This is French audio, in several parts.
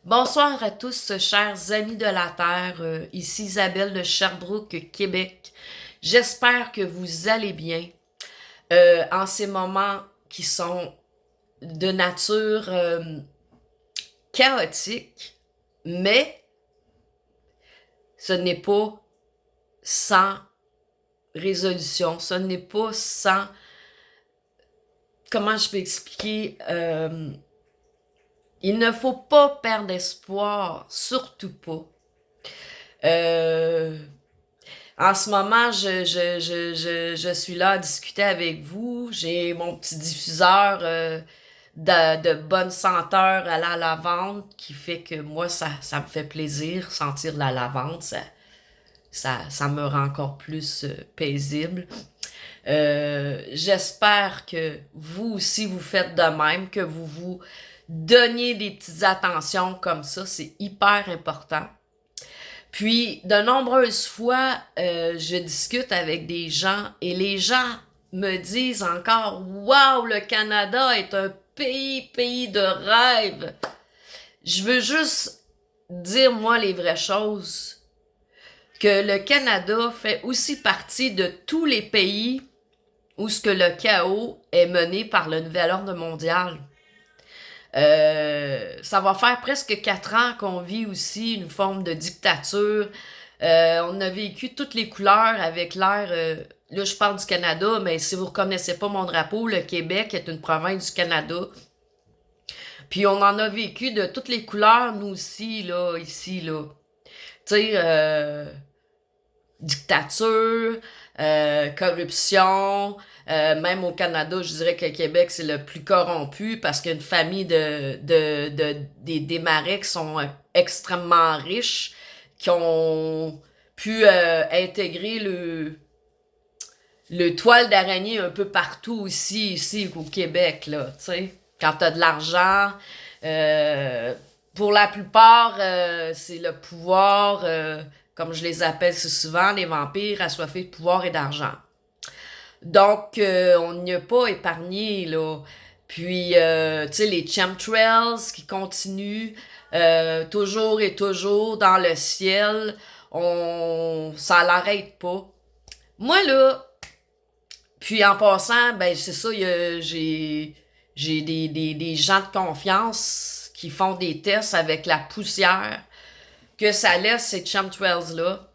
Bonsoir à tous, chers amis de la Terre. Ici Isabelle de Sherbrooke, Québec. J'espère que vous allez bien en ces moments qui sont de nature chaotique, mais ce n'est pas sans résolution, ce n'est pas sans... Comment je peux expliquer? Il ne faut pas perdre espoir, surtout pas. Euh, En ce moment, je suis là à discuter avec vous. J'ai mon petit diffuseur de bonne senteur à la lavande qui fait que moi, ça me fait plaisir sentir la lavande. Ça me rend encore plus paisible. J'espère que vous aussi, vous faites de même, que vous vous donniez des petites attentions comme ça. C'est hyper important. Puis, de nombreuses fois, je discute avec des gens et les gens me disent encore, waouh, le Canada est un pays de rêve. Je veux juste dire, moi, les vraies choses, que le Canada fait aussi partie de tous les pays où ce que le chaos est mené par le nouvel ordre mondial. Ça va faire presque 4 ans qu'on vit aussi une forme de dictature. On a vécu toutes les couleurs avec l'air... là, je parle du Canada, mais si vous reconnaissez pas mon drapeau, le Québec est une province du Canada. Puis on en a vécu de toutes les couleurs, nous aussi, là, ici, là. Tu sais, dictature, corruption. Même au Canada, je dirais que le Québec, c'est le plus corrompu parce qu'il y a une famille des Marais qui sont extrêmement riches, qui ont pu intégrer le toile d'araignée un peu partout aussi, ici au Québec, là, tu sais. Quand t'as de l'argent, euh, pour la plupart, c'est le pouvoir, comme je les appelle si souvent, les vampires assoiffés de pouvoir et d'argent. Donc, on n'y a pas épargné, là. Puis, tu sais, les chemtrails qui continuent toujours et toujours dans le ciel, ça l'arrête pas. Moi, là, puis en passant, ben c'est ça, j'ai des gens de confiance qui font des tests avec la poussière que ça laisse ces chemtrails-là.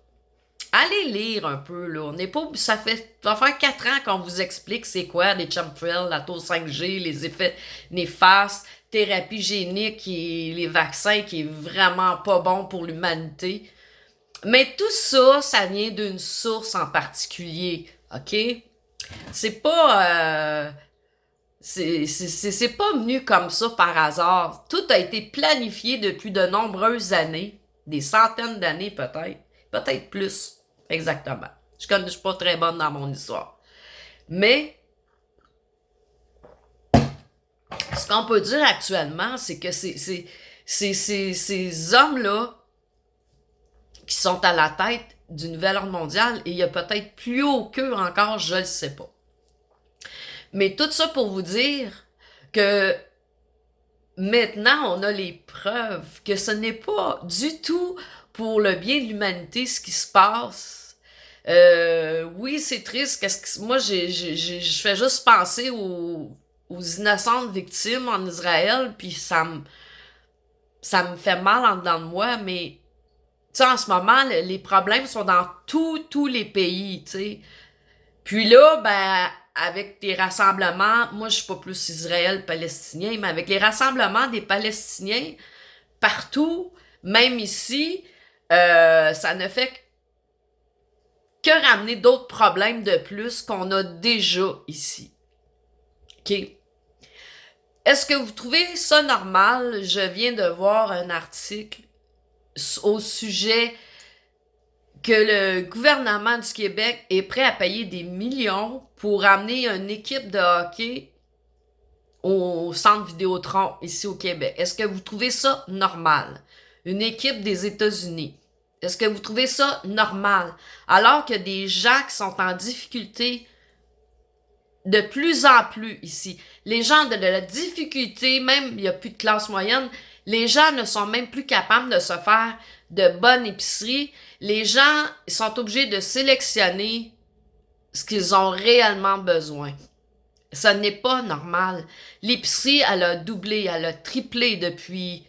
Allez lire un peu, là. On n'est pas, ça va faire 4 ans qu'on vous explique c'est quoi les chemtrails, la tour 5G, les effets néfastes, thérapie génique et les vaccins qui est vraiment pas bon pour l'humanité. Mais tout ça, ça vient d'une source en particulier, ok? C'est pas, c'est pas venu comme ça par hasard. Tout a été planifié depuis de nombreuses années, des centaines d'années peut-être plus, exactement. Je suis pas très bonne dans mon histoire. Mais, ce qu'on peut dire actuellement, c'est que ces hommes-là qui sont à la tête du nouvel ordre mondial, et il y a peut-être plus haut qu'eux encore, je le sais pas. Mais tout ça pour vous dire que maintenant, on a les preuves que ce n'est pas du tout pour le bien de l'humanité ce qui se passe. Oui, c'est triste. Moi, je fais juste penser aux innocentes victimes en Israël, puis ça me fait mal en dedans de moi, mais tu sais, en ce moment, les problèmes sont dans tous les pays, tu sais. Puis là, ben, avec les rassemblements, moi je suis pas plus Israël-Palestinien, mais avec les rassemblements des Palestiniens partout, même ici, ça ne fait que ramener d'autres problèmes de plus qu'on a déjà ici. OK? Est-ce que vous trouvez ça normal? Je viens de voir un article au sujet que le gouvernement du Québec est prêt à payer des millions pour amener une équipe de hockey au centre Vidéotron ici au Québec. Est-ce que vous trouvez ça normal? Une équipe des États-Unis. Est-ce que vous trouvez ça normal? Alors que des gens qui sont en difficulté de plus en plus ici, les gens de la difficulté, même il n'y a plus de classe moyenne, Les gens ne sont même plus capables de se faire de bonne épicerie. Les gens sont obligés de sélectionner ce qu'ils ont réellement besoin. Ce n'est pas normal. L'épicerie, elle a doublé, elle a triplé depuis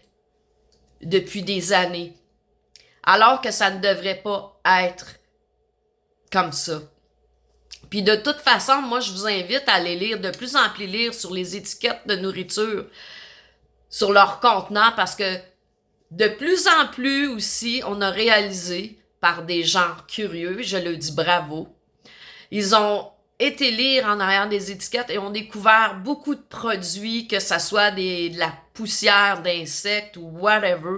des années. Alors que ça ne devrait pas être comme ça. Puis de toute façon, moi, je vous invite à aller lire, de plus en plus lire sur les étiquettes de nourriture, sur leur contenant, parce que de plus en plus aussi, on a réalisé par des gens curieux, je le dis bravo, ils ont été lire en arrière des étiquettes et ont découvert beaucoup de produits, que ça soit de la poussière d'insectes ou whatever.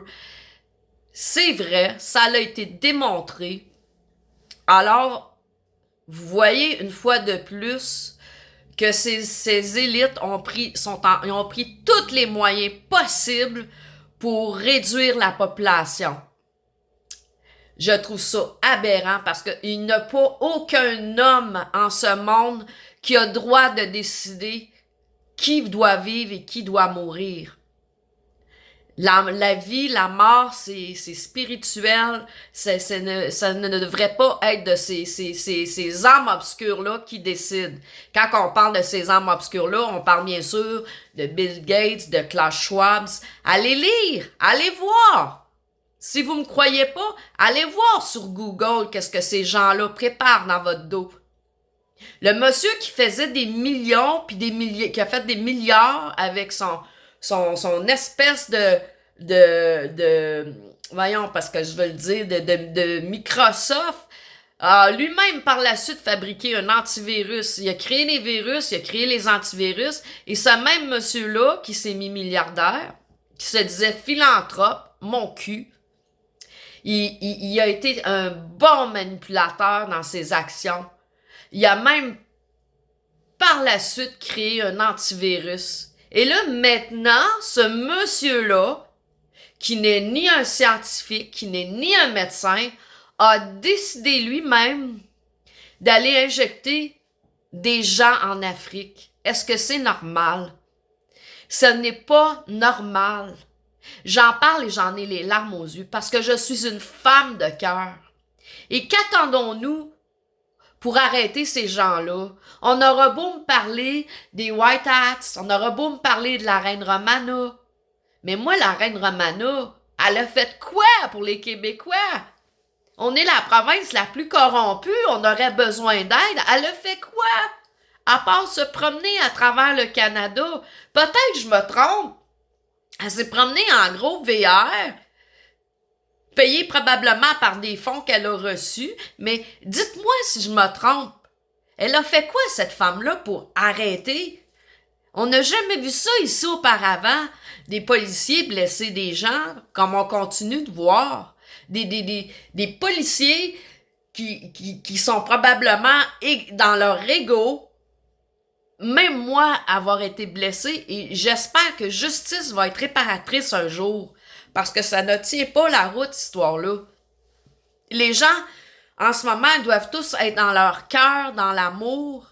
C'est vrai, ça a été démontré. Alors, vous voyez une fois de plus que ces élites ils ont pris tous les moyens possibles pour réduire la population. Je trouve ça aberrant parce qu'il n'y a pas aucun homme en ce monde qui a droit de décider qui doit vivre et qui doit mourir. La vie, la mort, c'est spirituel. Ça ne devrait pas être de ces âmes obscures-là qui décident. Quand on parle de ces âmes obscures-là, on parle bien sûr de Bill Gates, de Klaus Schwab. Allez lire, allez voir. Si vous me croyez pas, allez voir sur Google qu'est-ce que ces gens-là préparent dans votre dos. Le monsieur qui faisait des millions puis des milliers, qui a fait des milliards avec son espèce voyons, parce que je veux le dire, de Microsoft, a lui-même par la suite fabriqué un antivirus. Il a créé les virus, il a créé les antivirus, et ce même monsieur-là, qui s'est mis milliardaire, qui se disait philanthrope, mon cul, il a été un bon manipulateur dans ses actions. Il a même par la suite créé un antivirus. Et là, maintenant, ce monsieur-là, qui n'est ni un scientifique, qui n'est ni un médecin, a décidé lui-même d'aller injecter des gens en Afrique. Est-ce que c'est normal? Ce n'est pas normal. J'en parle et j'en ai les larmes aux yeux parce que je suis une femme de cœur. Et qu'attendons-nous pour arrêter ces gens-là? On aura beau me parler des White Hats, on aura beau me parler de la reine Romana. Mais moi, la reine Romana, elle a fait quoi pour les Québécois? On est la province la plus corrompue, on aurait besoin d'aide. Elle a fait quoi? À part se promener à travers le Canada. Peut-être que je me trompe. Elle s'est promenée en gros VR, payée probablement par des fonds qu'elle a reçus, mais dites-moi si je me trompe. Elle a fait quoi, cette femme-là, pour arrêter? On n'a jamais vu ça ici auparavant. Des policiers blesser des gens, comme on continue de voir. Des policiers qui sont probablement dans leur ego, même moi, avoir été blessée, et j'espère que justice va être réparatrice un jour, parce que ça ne tient pas la route, cette histoire-là. Les gens, en ce moment, ils doivent tous être dans leur cœur, dans l'amour,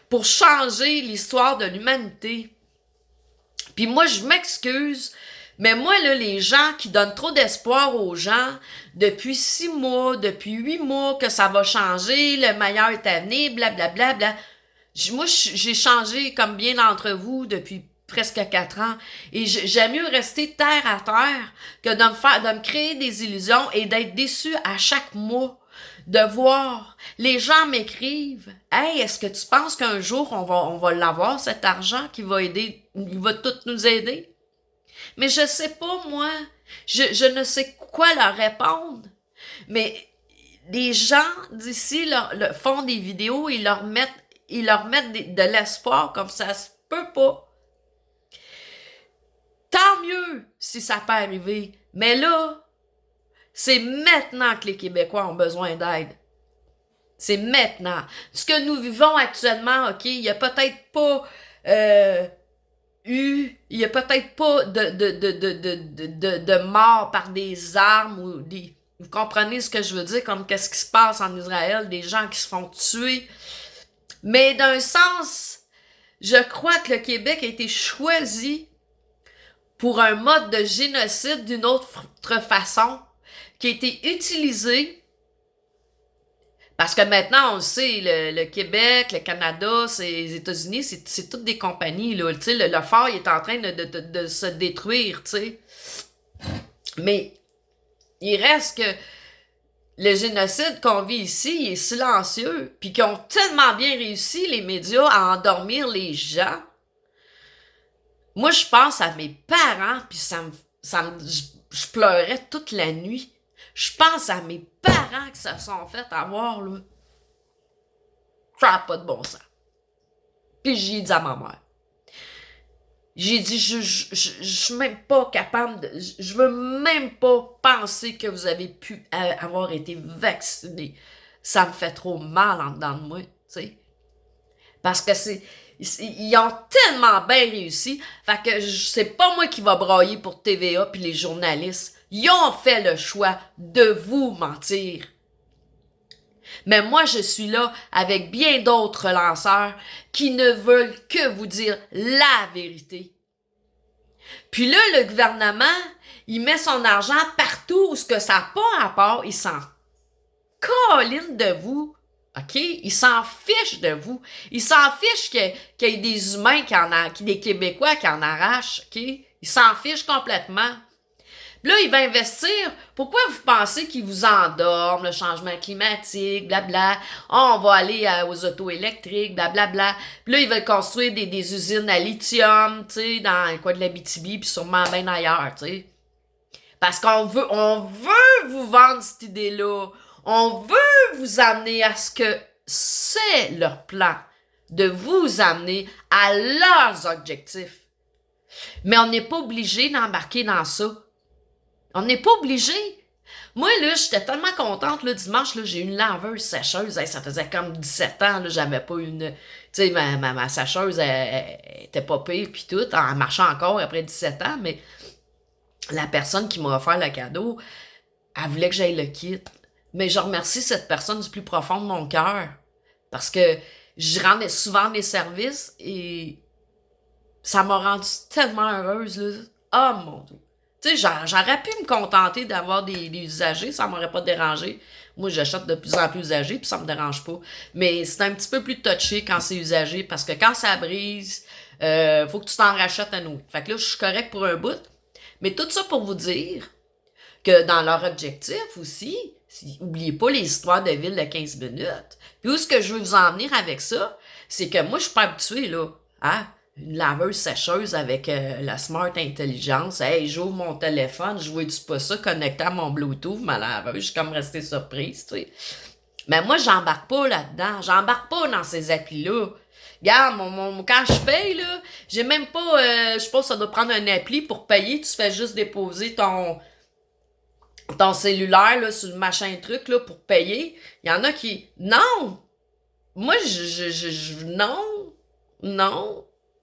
pour changer l'histoire de l'humanité. Puis moi, je m'excuse, mais moi, là, les gens qui donnent trop d'espoir aux gens, depuis 6 mois, depuis 8 mois, que ça va changer, le meilleur est à venir, blablabla, bla. Moi, j'ai changé comme bien d'entre vous depuis presque 4 ans. Et j'aime mieux rester terre à terre que de me créer des illusions et d'être déçu à chaque mois. De voir, les gens m'écrivent, « Hey, est-ce que tu penses qu'un jour, on va l'avoir, cet argent qui va aider, il va tout nous aider? » Mais je sais pas, moi. Je ne sais quoi leur répondre. Mais les gens d'ici font des vidéos et leur mettent de l'espoir comme ça se peut pas. Tant mieux si ça peut arriver. Mais là, c'est maintenant que les Québécois ont besoin d'aide. C'est maintenant. Ce que nous vivons actuellement, OK, il y a peut-être pas il y a peut-être pas de mort par des armes ou des... Vous comprenez ce que je veux dire? Comme qu'est-ce qui se passe en Israël, des gens qui se font tuer. Mais d'un sens, je crois que le Québec a été choisi pour un mode de génocide d'une autre façon qui a été utilisé parce que maintenant, on le sait, le Québec, le Canada, les États-Unis, c'est toutes des compagnies, là. Tu sais, le fort, il est en train de se détruire, tu sais. Mais il reste que le génocide qu'on vit ici, il est silencieux, puis qu'ils ont tellement bien réussi, les médias, à endormir les gens. Moi, je pense à mes parents, puis je pleurais toute la nuit. Je pense à mes parents qui se sont fait avoir, là. Ça n'a pas de bon sens. Puis j'ai dit à ma mère. J'ai dit, je suis même pas capable de... Je veux même pas penser que vous avez pu avoir été vacciné. Ça me fait trop mal en dedans de moi, tu sais. Parce que ils ont tellement bien réussi. Fait que c'est pas moi qui va brailler pour TVA puis les journalistes. Ils ont fait le choix de vous mentir. Mais moi, je suis là avec bien d'autres lanceurs qui ne veulent que vous dire la vérité. Puis là, le gouvernement, il met son argent partout où ce que ça n'a pas rapport, il s'en colline de vous. OK? Il s'en fiche de vous. Il s'en fiche qu'il y ait des humains des Québécois qui en arrachent. OK? Il s'en fiche complètement. Là, il va investir. Pourquoi vous pensez qu'il vous endorme, le changement climatique, blabla? Oh, on va aller aux autos électriques, blablabla. Puis là, ils veulent construire des usines à lithium, tu sais, dans le coin de l'Abitibi, puis sûrement bien ailleurs, tu sais. Parce qu'on veut vous vendre cette idée-là. On veut vous amener à ce que c'est leur plan, de vous amener à leurs objectifs. Mais on n'est pas obligé d'embarquer dans ça. On n'est pas obligé. Moi, là, j'étais tellement contente, là, dimanche, là, j'ai une laveuse sécheuse. Hey, ça faisait comme 17 ans, là, j'avais pas une... Tu sais, ma sécheuse, elle était pas pire, puis tout, en marchant encore après 17 ans, mais la personne qui m'a offert le cadeau, elle voulait que j'aille le kit. Mais je remercie cette personne du plus profond de mon cœur, parce que je rendais souvent mes services, et ça m'a rendue tellement heureuse, là. Oh, mon Dieu! Tu sais, j'aurais pu me contenter d'avoir des usagers, ça m'aurait pas dérangé. Moi, j'achète de plus en plus usagers, puis ça me dérange pas. Mais c'est un petit peu plus touché quand c'est usagé, parce que quand ça brise, faut que tu t'en rachètes à nous. Fait que là, je suis correct pour un bout. Mais tout ça pour vous dire que dans leur objectif aussi, oubliez pas les histoires de ville de 15 minutes. Puis où ce que je veux vous en venir avec ça, c'est que moi, je suis pas habituée, là, hein? Une laveuse sécheuse avec la Smart Intelligence. Hey, j'ouvre mon téléphone, je vois-tu pas ça connecté à mon Bluetooth, ma laveuse. Je suis comme restée surprise, tu sais. Mais moi, j'embarque pas là-dedans. J'embarque pas dans ces applis-là. Regarde, quand je paye, là, j'ai même pas... je pense que ça doit prendre un appli pour payer. Tu fais juste déposer ton cellulaire là, sur le machin truc là, pour payer. Il y en a qui... Non! Moi, non.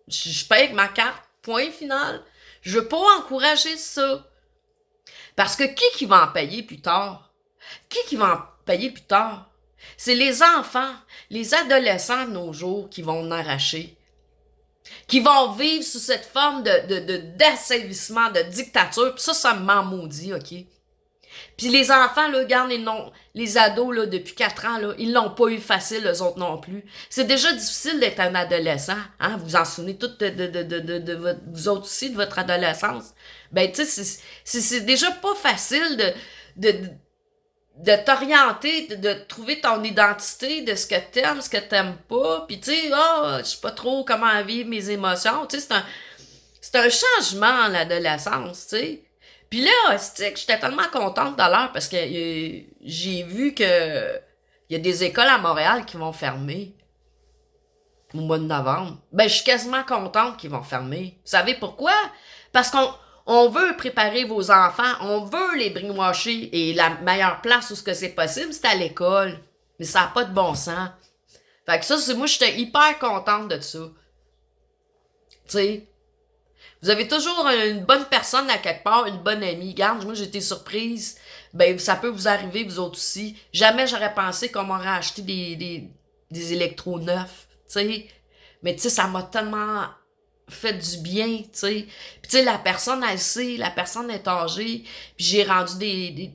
Je paye avec ma carte, point final. Je veux pas encourager ça. Parce que qui va en payer plus tard? Qui va en payer plus tard? C'est les enfants, les adolescents de nos jours qui vont en arracher. Qui vont vivre sous cette forme d'asservissement, de dictature. Puis ça m'en maudit, OK? Puis les enfants, là, regarde les ados, là, depuis 4 ans, là, ils l'ont pas eu facile, eux autres non plus. C'est déjà difficile d'être un adolescent, hein? Vous vous en souvenez toutes de vous autres aussi, de votre adolescence. Ben, tu sais, c'est déjà pas facile de t'orienter, de trouver ton identité, de ce que t'aimes, ce que t'aimes pas. Puis tu sais, je sais pas trop comment vivre mes émotions. Tu sais, c'est un changement, l'adolescence, tu sais. Puis là, j'étais tellement contente d'ailleurs parce que j'ai vu que il y a des écoles à Montréal qui vont fermer au mois de novembre. Ben, je suis quasiment contente qu'ils vont fermer. Vous savez pourquoi? Parce qu'on veut préparer vos enfants, on veut les brainwasher, et la meilleure place où c'est possible, c'est à l'école. Mais ça n'a pas de bon sens. Fait que ça, moi, j'étais hyper contente de ça. Tu sais. Vous avez toujours une bonne personne à quelque part, une bonne amie. Regarde, moi, j'ai été surprise. Ben, ça peut vous arriver, vous autres aussi. Jamais j'aurais pensé qu'on m'aurait acheté des électros neufs, tu sais. Mais tu sais, ça m'a tellement fait du bien, tu sais. Puis tu sais, la personne, elle sait, la personne est âgée, puis j'ai rendu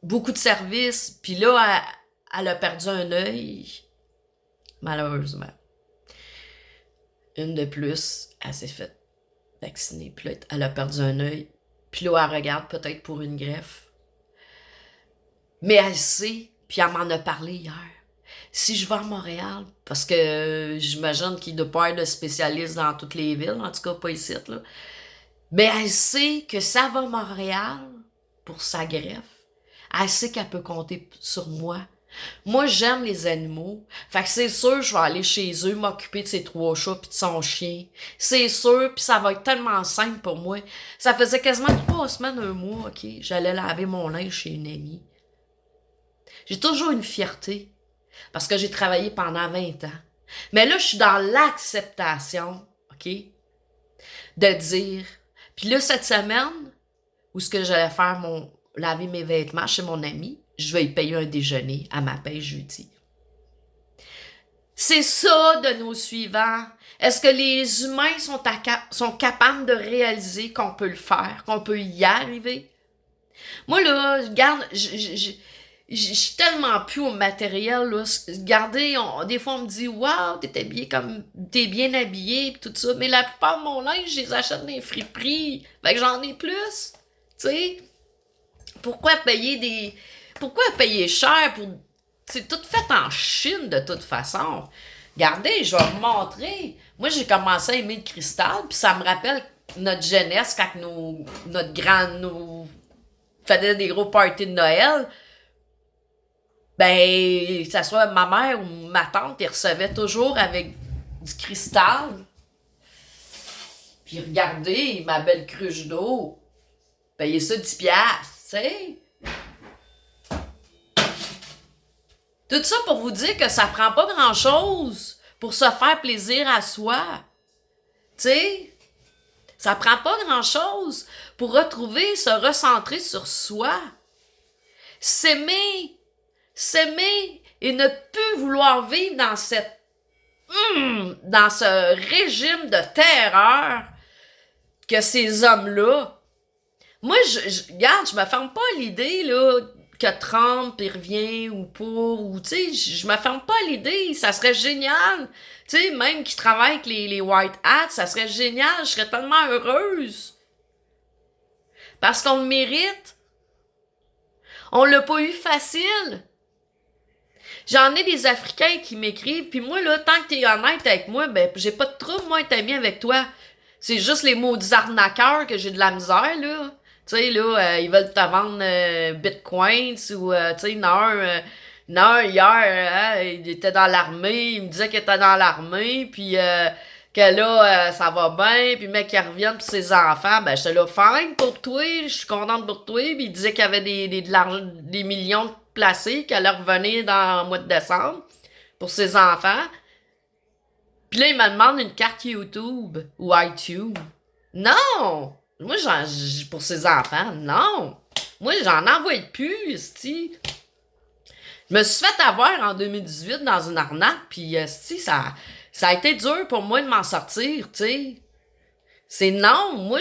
beaucoup de services, puis là, elle a perdu un œil, malheureusement. Une de plus, elle s'est fait vacciner, puis là, elle a perdu un œil, puis là, elle regarde peut-être pour une greffe. Mais elle sait, puis elle m'en a parlé hier. Si je vais à Montréal, parce que j'imagine qu'il ne doit pas être de spécialistes dans toutes les villes, en tout cas pas ici, là. Mais elle sait que ça va à Montréal pour sa greffe. Elle sait qu'elle peut compter sur moi. Moi, j'aime les animaux. Fait que c'est sûr, je vais aller chez eux, m'occuper de ses 3 chats pis de son chien. C'est sûr, pis ça va être tellement simple pour moi. Ça faisait quasiment 3 semaines, 1 mois, OK? J'allais laver mon linge chez une amie. J'ai toujours une fierté. Parce que j'ai travaillé pendant 20 ans. Mais là, je suis dans l'acceptation, OK? De dire. Puis là, cette semaine, où ce que j'allais faire laver mes vêtements chez mon ami, je vais y payer un déjeuner à ma paye jeudi. C'est ça de nos suivants. Est-ce que les humains sont capables de réaliser qu'on peut le faire, qu'on peut y arriver? Moi, là, regarde, je suis tellement plus au matériel, là. Regardez, des fois, on me dit, waouh, t'es bien habillé, pis tout ça. Mais la plupart de mon linge, je les achète dans les friperies. Fait que j'en ai plus. Tu sais? Pourquoi payer cher pour. C'est tout fait en Chine, de toute façon. Regardez, je vais vous montrer. Moi, j'ai commencé à aimer le cristal, puis ça me rappelle notre jeunesse, quand nous faisait des gros parties de Noël. Ben, que ça soit ma mère ou ma tante, ils recevaient toujours avec du cristal. Puis regardez, ma belle cruche d'eau. Payez ça 10$, tu sais. Tout ça pour vous dire que ça prend pas grand-chose pour se faire plaisir à soi. Tu sais, ça prend pas grand-chose pour se recentrer sur soi. S'aimer et ne plus vouloir vivre dans dans ce régime de terreur que ces hommes-là. Moi, regarde, je me ferme pas à l'idée, là, que Trump, il revient ou pas, ou, tu sais, je me ferme pas à l'idée, ça serait génial. Tu sais, même qu'il travaille avec les White Hats, ça serait génial, je serais tellement heureuse. Parce qu'on le mérite. On l'a pas eu facile. J'en ai des Africains qui m'écrivent, puis moi, là, tant que t'es honnête avec moi, ben, j'ai pas de trouble, moi, être ami avec toi. C'est juste les maudits arnaqueurs que j'ai de la misère, là. Tu sais, là, ils veulent te vendre Bitcoins ou, tu sais, il y en a un hier, il était dans l'armée, il me disait qu'il était dans l'armée, puis que là, ça va bien, puis mec, qu'il revienne pour ses enfants, ben, j'étais là, fine pour toi, je suis contente pour toi, puis il disait qu'il y avait de l'argent, des millions placés, qu'elle allait revenir dans le mois de décembre pour ses enfants. Puis là, il me demande une carte YouTube ou iTunes. Non! Moi, pour ses enfants, non! Moi, j'en envoie plus, esti. Je me suis fait avoir en 2018 dans une arnaque, pis esti, ça a été dur pour moi de m'en sortir, tu sais. C'est non, moi,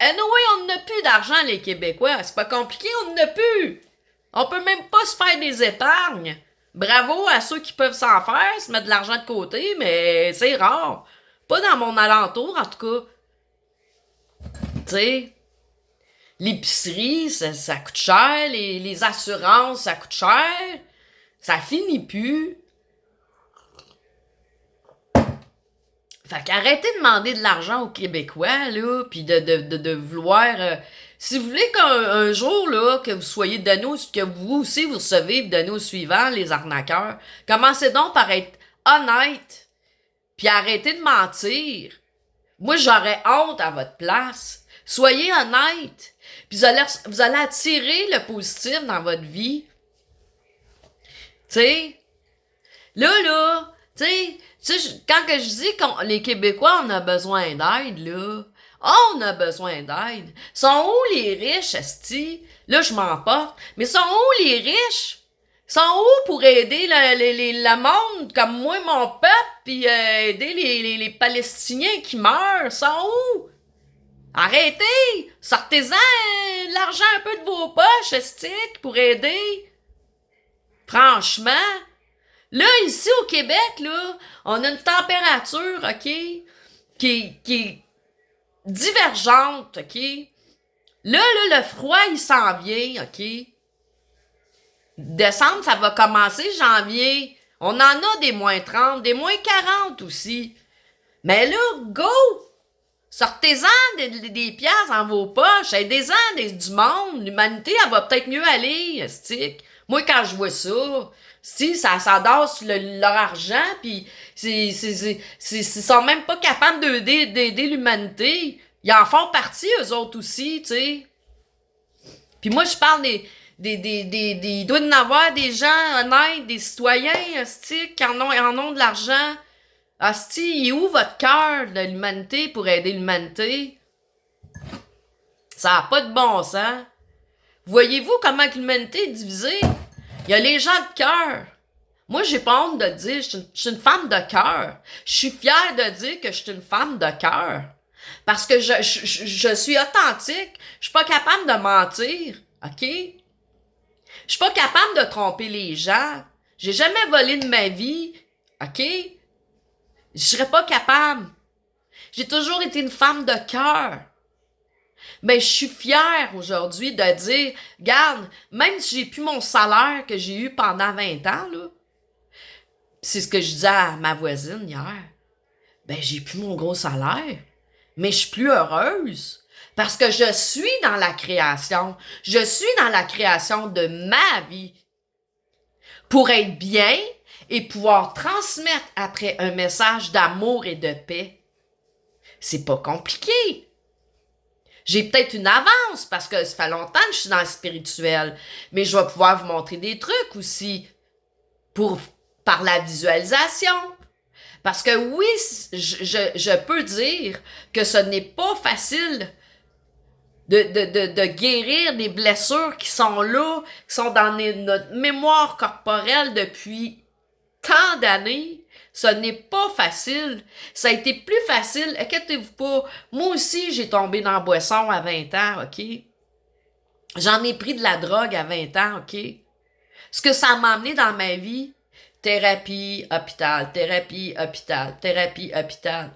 anyway, on n'a plus d'argent, les Québécois. C'est pas compliqué, on n'a plus. On peut même pas se faire des épargnes. Bravo à ceux qui peuvent s'en faire, se mettre de l'argent de côté, mais c'est rare. Pas dans mon alentour, en tout cas. Tu sais, l'épicerie, ça coûte cher, les assurances, ça coûte cher. Ça finit plus. Fait qu'arrêtez de demander de l'argent aux Québécois, là, pis de vouloir... si vous voulez qu'un jour, là, que vous soyez donné que vous aussi, vous recevez donné aux suivants, les arnaqueurs, commencez donc par être honnête, puis arrêtez de mentir. Moi, j'aurais honte à votre place. Soyez honnête, puis vous allez attirer le positif dans votre vie. Tu sais, là, tu sais, quand que je dis que les Québécois, on a besoin d'aide, là, on a besoin d'aide. Sont où les riches, esti? Là, je m'emporte. Mais sont où les riches? Ils sont où pour aider le monde comme moi, mon peuple, puis aider les Palestiniens qui meurent? Ils sont où? Arrêtez! Sortez-en de l'argent un peu de vos poches, estique, pour aider. Franchement. Là, ici au Québec, là, on a une température, OK, qui est divergente, OK? Là, le froid, il s'en vient, OK? Décembre, ça va commencer, janvier. On en a des moins 30, des moins 40 aussi. Mais là, go! Sortez-en des pièces dans vos poches. Aidez-en du monde. L'humanité, elle va peut-être mieux aller, stick. Moi, quand je vois ça, si ça s'endasse leur argent, puis ils sont même pas capables d'aider l'humanité. Ils en font partie, eux autres aussi, tu sais. Puis moi, je parle il doit y en avoir des gens honnêtes, des citoyens, asti, qui en ont de l'argent. Asti, il est où votre cœur de l'humanité pour aider l'humanité? Ça n'a pas de bon sens. Voyez-vous comment l'humanité est divisée? Il y a les gens de cœur. Moi, j'ai pas honte de le dire, je suis une femme de cœur. Je suis fière de dire que je suis une femme de cœur. Parce que je suis authentique. Je suis pas capable de mentir. OK? Je suis pas capable de tromper les gens. J'ai jamais volé de ma vie. OK? Je serais pas capable. J'ai toujours été une femme de cœur. Mais je suis fière aujourd'hui de dire, regarde, même si j'ai plus mon salaire que j'ai eu pendant 20 ans, là, c'est ce que je disais à ma voisine hier, ben j'ai plus mon gros salaire, mais je suis plus heureuse. Parce que je suis dans la création. Je suis dans la création de ma vie. Pour être bien et pouvoir transmettre après un message d'amour et de paix. C'est pas compliqué. J'ai peut-être une avance parce que ça fait longtemps que je suis dans le spirituel. Mais je vais pouvoir vous montrer des trucs aussi par la visualisation. Parce que oui, je peux dire que ce n'est pas facile de guérir des blessures qui sont là, qui sont dans notre mémoire corporelle depuis tant d'années. Ce n'est pas facile. Ça a été plus facile. Inquiétez-vous pas. Moi aussi, j'ai tombé dans la boisson à 20 ans, OK? J'en ai pris de la drogue à 20 ans, OK? Ce que ça m'a amené dans ma vie, thérapie, hôpital, thérapie, hôpital, thérapie, hôpital.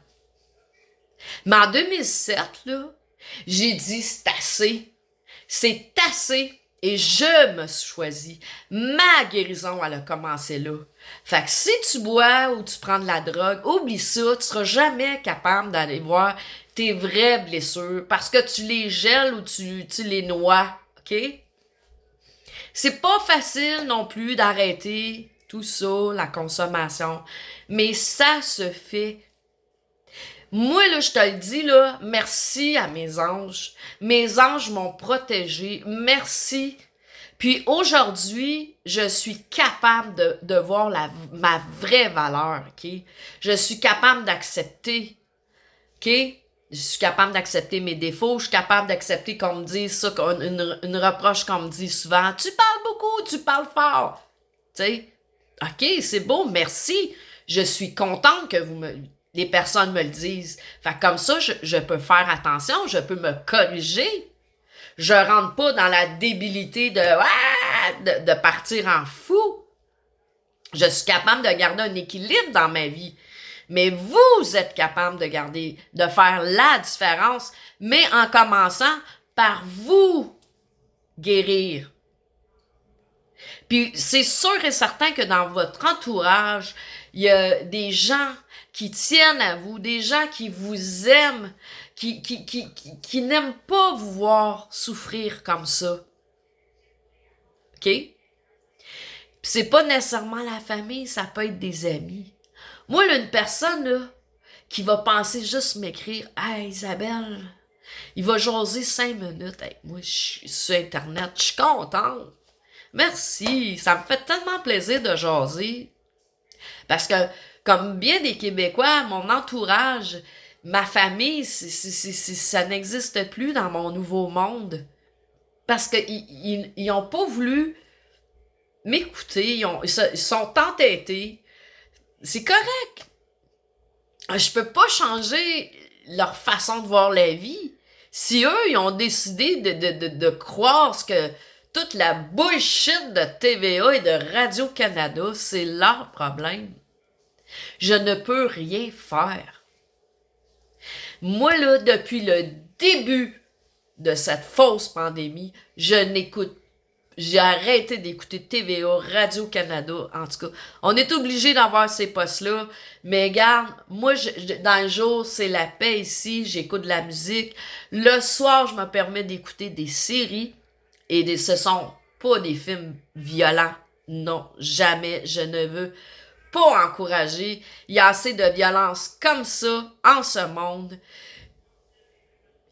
Mais en 2007, là, j'ai dit, c'est assez. C'est assez. Et je me suis choisi. Ma guérison, elle a commencé là. Fait que si tu bois ou tu prends de la drogue, oublie ça, tu seras jamais capable d'aller voir tes vraies blessures parce que tu les gèles ou tu les noies, OK? C'est pas facile non plus d'arrêter tout ça, la consommation, mais ça se fait. Moi, là, je te le dis, là, merci à mes anges. Mes anges m'ont protégée. Merci. Puis aujourd'hui, je suis capable de voir ma vraie valeur, OK? Je suis capable d'accepter, OK? Je suis capable d'accepter mes défauts. Je suis capable d'accepter qu'on me dise ça, une reproche qu'on me dit souvent. Tu parles beaucoup, tu parles fort. Tu sais? OK, c'est beau, merci. Je suis contente que les personnes me le disent. Fait que comme ça, je peux faire attention, je peux me corriger. Je rentre pas dans la débilité de partir en fou. Je suis capable de garder un équilibre dans ma vie. Mais vous êtes capable de faire la différence, mais en commençant par vous guérir. Puis c'est sûr et certain que dans votre entourage, il y a des gens qui tiennent à vous, des gens qui vous aiment, qui n'aiment pas vous voir souffrir comme ça. OK? Puis c'est pas nécessairement la famille, ça peut être des amis. Moi, là, une personne là, qui va penser juste m'écrire « Hey Isabelle, il va jaser 5 minutes avec moi sur Internet, je suis contente. » Merci, ça me fait tellement plaisir de jaser. Parce que, comme bien des Québécois, mon entourage, ma famille, ça n'existe plus dans mon nouveau monde. Parce qu'ils n'ont pas voulu m'écouter, ils sont entêtés. C'est correct. Je peux pas changer leur façon de voir la vie. Si eux, ils ont décidé de croire que toute la bullshit de TVA et de Radio-Canada, c'est leur problème, je ne peux rien faire. Moi, là, depuis le début de cette fausse pandémie, j'ai arrêté d'écouter TVA, Radio-Canada, en tout cas. On est obligé d'avoir ces postes-là, mais regarde, moi, dans le jour, c'est la paix ici, j'écoute de la musique. Le soir, je me permets d'écouter des séries, et ce sont pas des films violents. Non, jamais, je ne veux pas encourager. Il y a assez de violence comme ça en ce monde.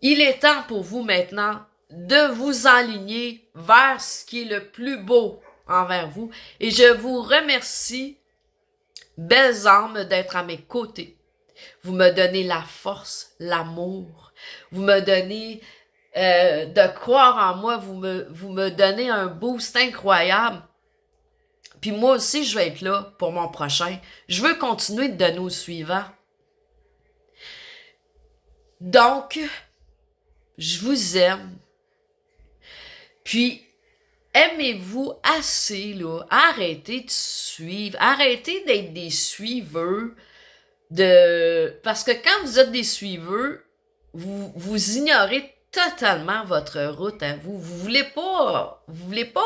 Il est temps pour vous maintenant de vous enligner vers ce qui est le plus beau envers vous. Et je vous remercie, belles âmes, d'être à mes côtés. Vous me donnez la force, l'amour. Vous me donnez de croire en moi. Vous me donnez un boost incroyable. Puis moi aussi, je vais être là pour mon prochain. Je veux continuer de donner aux suivants. Donc, je vous aime. Puis, aimez-vous assez, là. Arrêtez de suivre. Arrêtez d'être des suiveurs. Parce que quand vous êtes des suiveurs, vous ignorez totalement votre route à vous. Vous voulez pas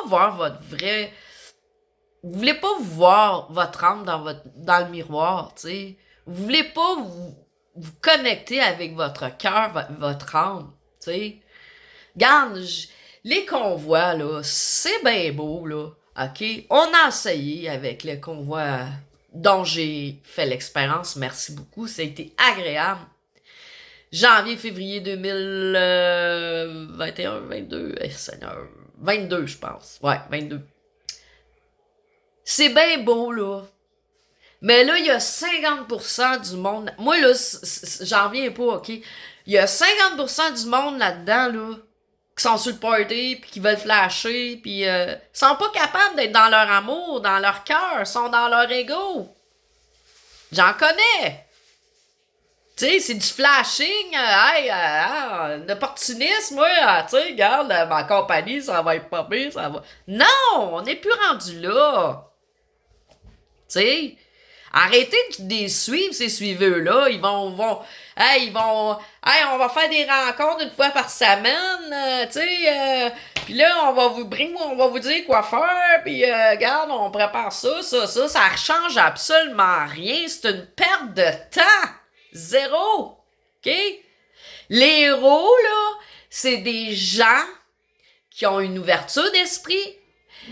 voir votre vrai... Vous voulez pas voir votre âme dans le miroir, tu sais. Vous voulez pas vous connecter avec votre cœur, votre âme, tu sais. Regarde, les convois, là, c'est bien beau, là, OK? On a essayé avec les convois dont j'ai fait l'expérience. Merci beaucoup, ça a été agréable. Janvier, février 2021, 22, Seigneur, 22, je pense. Ouais, 22. C'est bien beau, là. Mais là, il y a 50% du monde... Moi, là, j'en reviens pas, OK? Il y a 50% du monde là-dedans, là, qui sont sur le party, puis qui veulent flasher, puis sont pas capables d'être dans leur amour, dans leur cœur, sont dans leur ego. J'en connais. Tu sais, c'est du flashing, d'opportunisme, moi, tu sais, regarde, ma compagnie, ça va être pas pire, ça va... Non, on n'est plus rendu là. Tu sais, arrêtez de les suivre, ces suiveurs-là. Ils vont, on va faire des rencontres une fois par semaine, tu sais, puis là, on va vous dire quoi faire, puis regarde, on prépare ça change absolument rien, c'est une perte de temps, zéro, OK? Les héros, là, c'est des gens qui ont une ouverture d'esprit.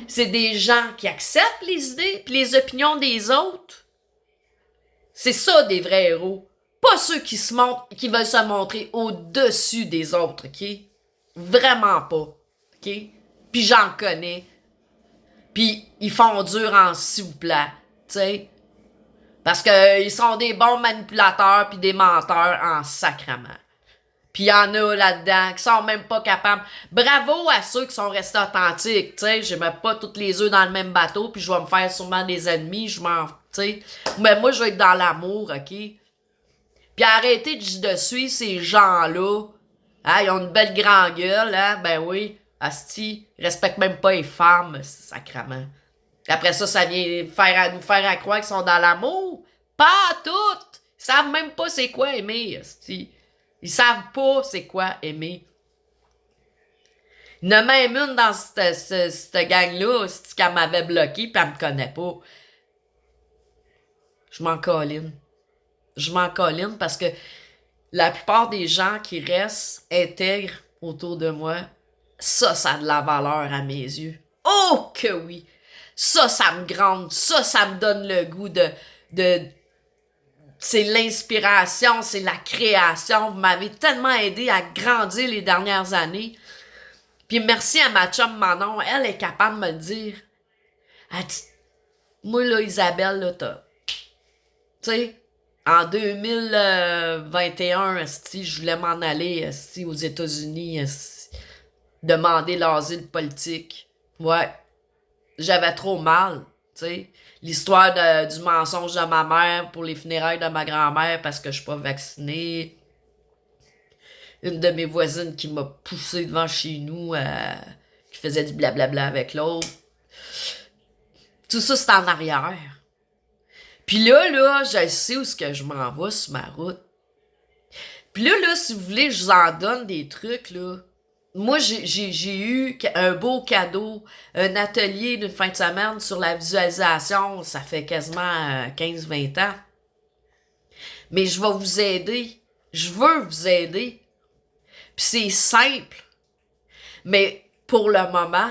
C'est des gens qui acceptent les idées et les opinions des autres. C'est ça, des vrais héros. Pas ceux qui veulent se montrer au-dessus des autres, OK? Vraiment pas, OK? Puis j'en connais. Puis ils font dur en s'il vous plaît, tu sais? Parce que ils sont des bons manipulateurs puis des menteurs en sacrament. Puis il y en a là-dedans qui sont même pas capables. Bravo à ceux qui sont restés authentiques, tu sais. Je mets pas toutes les œufs dans le même bateau, puis je vais me faire sûrement des ennemis, tu sais. Mais moi, je vais être dans l'amour, OK? Puis arrêtez de suivre ces gens-là. Hein, ils ont une belle grande gueule, hein? Ben oui, asti, ils respectent même pas les femmes, sacrament. Après ça vient nous faire croire qu'ils sont dans l'amour. Pas toutes! Ils savent même pas c'est quoi aimer, asti. Ils savent pas c'est quoi aimer. Il y en a même une dans cette gang-là, c'est qu'elle m'avait bloqué pis elle me connaît pas. Je m'en colline. Je m'en colline parce que la plupart des gens qui restent intègres autour de moi, ça a de la valeur à mes yeux. Oh que oui! Ça me grande. Ça me donne le goût de c'est l'inspiration, c'est la création. Vous m'avez tellement aidé à grandir les dernières années. Puis merci à ma chum Manon, elle est capable de me le dire. Elle dit, moi là, Isabelle, là, tu sais, en 2021, je voulais m'en aller aux États-Unis, demander l'asile politique. Ouais. j'avais trop mal, tu sais. L'histoire du mensonge de ma mère pour les funérailles de ma grand-mère parce que je suis pas vaccinée. Une de mes voisines qui m'a poussé devant chez nous, qui faisait du blablabla avec l'autre. Tout ça, c'est en arrière. Puis là, je sais où est-ce que je m'en vais sur ma route. Puis là, si vous voulez, je vous en donne des trucs, là. Moi, j'ai eu un beau cadeau, un atelier d'une fin de semaine sur la visualisation. Ça fait quasiment 15-20 ans. Mais je vais vous aider. Je veux vous aider. Puis c'est simple. Mais pour le moment,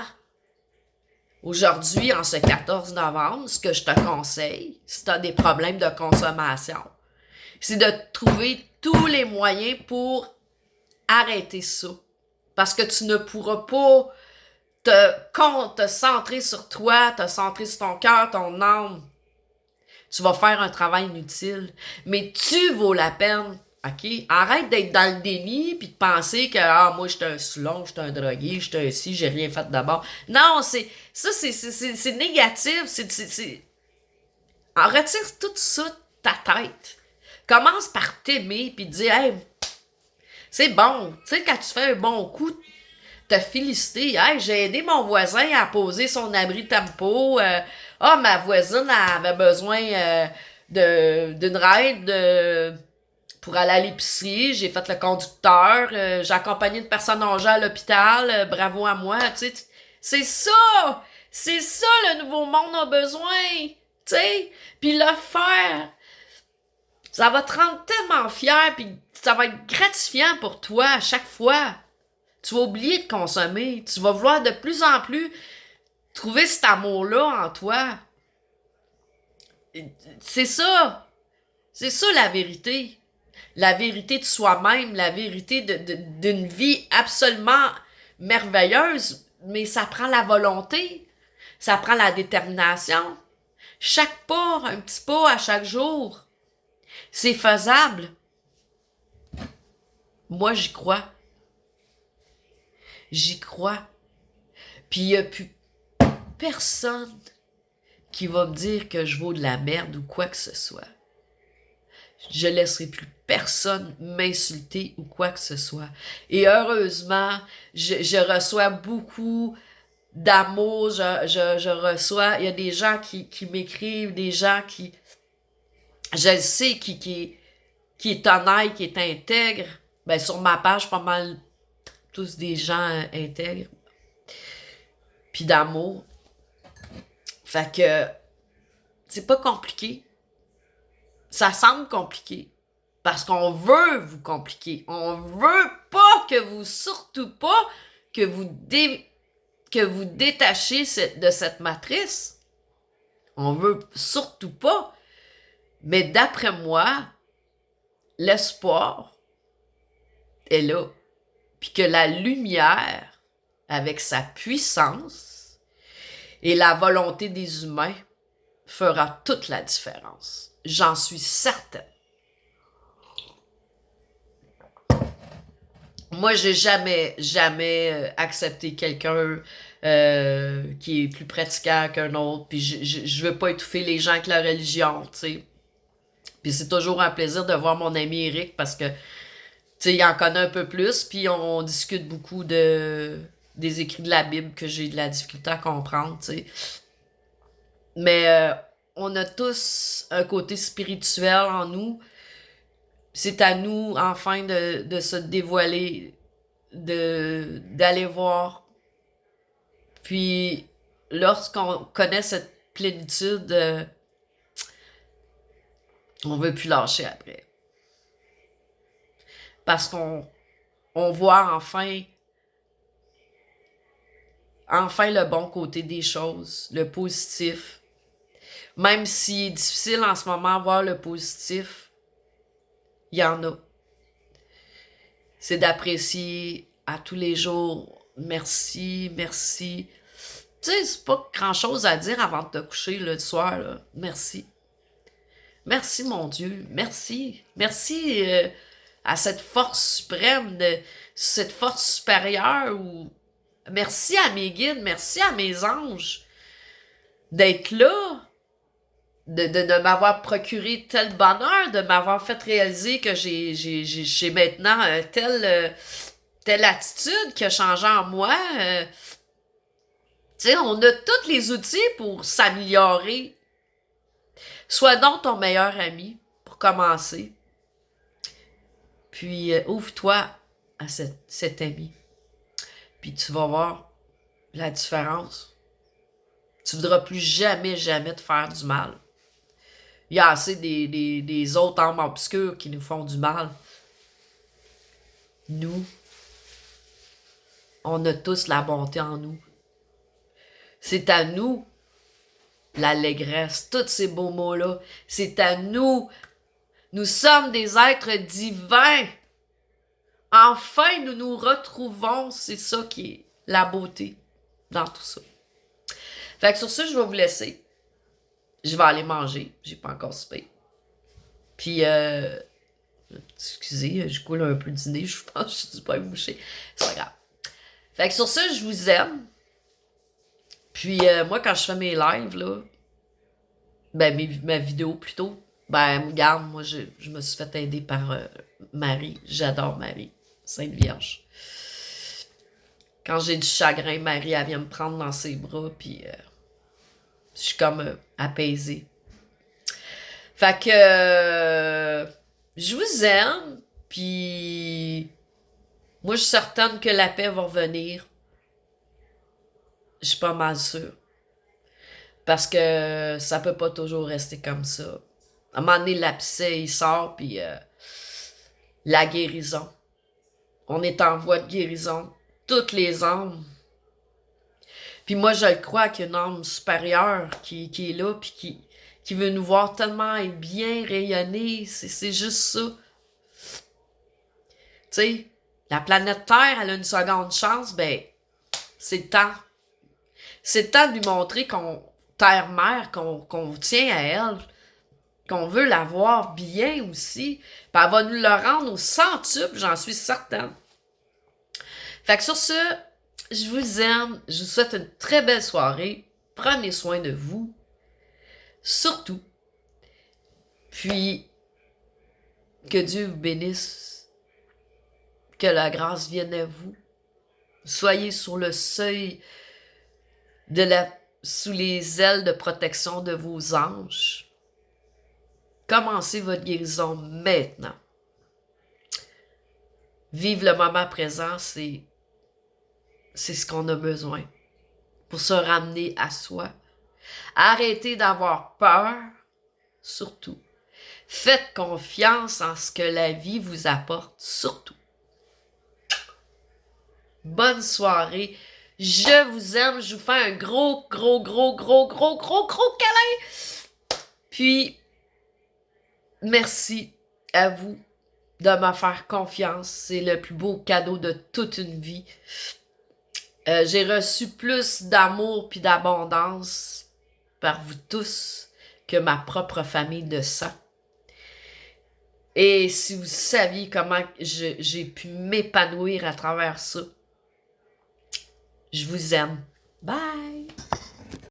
aujourd'hui, en ce 14 novembre, ce que je te conseille, si tu as des problèmes de consommation, c'est de trouver tous les moyens pour arrêter ça. Parce que tu ne pourras pas te centrer sur toi, te centrer sur ton cœur, ton âme. Tu vas faire un travail inutile. Mais tu vaux la peine. OK? Arrête d'être dans le déni puis de penser que moi, j'étais un soulon, j'étais un drogué, j'étais un ci, j'ai rien fait d'abord. Non, c'est négatif. Retire tout ça de ta tête. Commence par t'aimer puis te dire, hey, c'est bon. Tu sais, quand tu fais un bon coup, te féliciter. Hey, j'ai aidé mon voisin à poser son abri tempo. Ma voisine avait besoin d'une ride pour aller à l'épicerie. J'ai fait le conducteur. J'ai accompagné une personne âgée à l'hôpital. Bravo à moi. Tu sais, c'est ça! C'est ça le nouveau monde a besoin. Tu sais? Puis le faire. Ça va te rendre tellement fier. Puis ça va être gratifiant pour toi à chaque fois. Tu vas oublier de consommer. Tu vas vouloir de plus en plus trouver cet amour-là en toi. C'est ça. C'est ça la vérité. La vérité de soi-même, la vérité d'une vie absolument merveilleuse. Mais ça prend la volonté. Ça prend la détermination. Chaque pas, un petit pas à chaque jour. C'est faisable. Moi, j'y crois. J'y crois. Puis il n'y a plus personne qui va me dire que je vaux de la merde ou quoi que ce soit. Je laisserai plus personne m'insulter ou quoi que ce soit. Et heureusement, je reçois beaucoup d'amour. Je reçois... Il y a des gens qui m'écrivent, des gens qui... Je le sais, qui est honnête, qui est intègre. Ben, sur ma page, pas mal tous des gens intègres. Puis d'amour. Fait que c'est pas compliqué. Ça semble compliqué. Parce qu'on veut vous compliquer. On veut pas que vous, surtout pas, que vous détachiez de cette matrice. On veut surtout pas. Mais d'après moi, l'espoir est là. Puis que la lumière, avec sa puissance et la volonté des humains, fera toute la différence. J'en suis certaine. Moi, j'ai jamais accepté quelqu'un qui est plus pratiquant qu'un autre, puis je veux pas étouffer les gens avec la religion, tu sais. Puis c'est toujours un plaisir de voir mon ami Eric, parce que, tu sais, il en connaît un peu plus, puis on discute beaucoup des écrits de la Bible que j'ai de la difficulté à comprendre, tu sais. Mais on a tous un côté spirituel en nous. C'est à nous, enfin, de se dévoiler, d'aller voir. Puis, lorsqu'on connaît cette plénitude, on veut plus lâcher après. Parce qu'on voit enfin le bon côté des choses, le positif. Même s'il est difficile en ce moment de voir le positif, il y en a. C'est d'apprécier à tous les jours. Merci, merci. Tu sais, c'est pas grand-chose à dire avant de te coucher le soir, là. Merci. Merci, mon Dieu. Merci. Merci à cette force suprême, cette force supérieure. Merci à mes guides, merci à mes anges. d'être là, de m'avoir procuré tel bonheur, de m'avoir fait réaliser que j'ai maintenant telle attitude qui a changé en moi. Tu sais, on a tous les outils pour s'améliorer. Sois donc ton meilleur ami pour commencer. Puis ouvre-toi à cet ami. Puis tu vas voir la différence. Tu ne voudras plus jamais, jamais te faire du mal. Il y a assez des autres âmes obscures qui nous font du mal. Nous, on a tous la bonté en nous. C'est à nous l'allégresse, tous ces beaux mots-là. C'est à nous. Nous sommes des êtres divins. Enfin, nous nous retrouvons. C'est ça qui est la beauté dans tout ça. Fait que sur ça, je vais vous laisser. Je vais aller manger. J'ai pas encore soupé. Puis, excusez, je coule un peu du nez. Je pense que je suis pas bouché. C'est pas grave. Fait que sur ça, je vous aime. Puis, moi, quand je fais mes lives, là, ben, ma vidéo plutôt, ben, regarde, moi, je me suis fait aider par Marie. J'adore Marie, Sainte Vierge. Quand j'ai du chagrin, Marie, elle vient me prendre dans ses bras, puis je suis comme apaisée. Fait que je vous aime, puis moi, je suis certaine que la paix va revenir. Je suis pas mal sûre. Parce que ça peut pas toujours rester comme ça. À un moment donné, l'abcès, il sort, puis la guérison. On est en voie de guérison. Toutes les âmes. Puis moi, je le crois qu'il y a une âme supérieure qui est là, puis qui veut nous voir tellement bien rayonner. C'est juste ça. Tu sais, la planète Terre, elle a une seconde chance, ben, c'est le temps. C'est le temps de lui montrer qu'on, Terre-Mère, qu'on tient à elle, qu'on veut la voir bien aussi. Puis elle va nous le rendre au centuple, j'en suis certaine. Fait que sur ce, je vous aime, je vous souhaite une très belle soirée. Prenez soin de vous. Surtout. Puis, que Dieu vous bénisse. Que la grâce vienne à vous. Soyez sur le seuil sous les ailes de protection de vos anges. Commencez votre guérison maintenant. Vive le moment présent, c'est ce qu'on a besoin pour se ramener à soi. Arrêtez d'avoir peur, surtout. Faites confiance en ce que la vie vous apporte, surtout. Bonne soirée. Je vous aime. Je vous fais un gros câlin. Puis, merci à vous de me faire confiance. C'est le plus beau cadeau de toute une vie. J'ai reçu plus d'amour puis d'abondance par vous tous que ma propre famille de sang. Et si vous saviez comment j'ai pu m'épanouir à travers ça, je vous aime. Bye!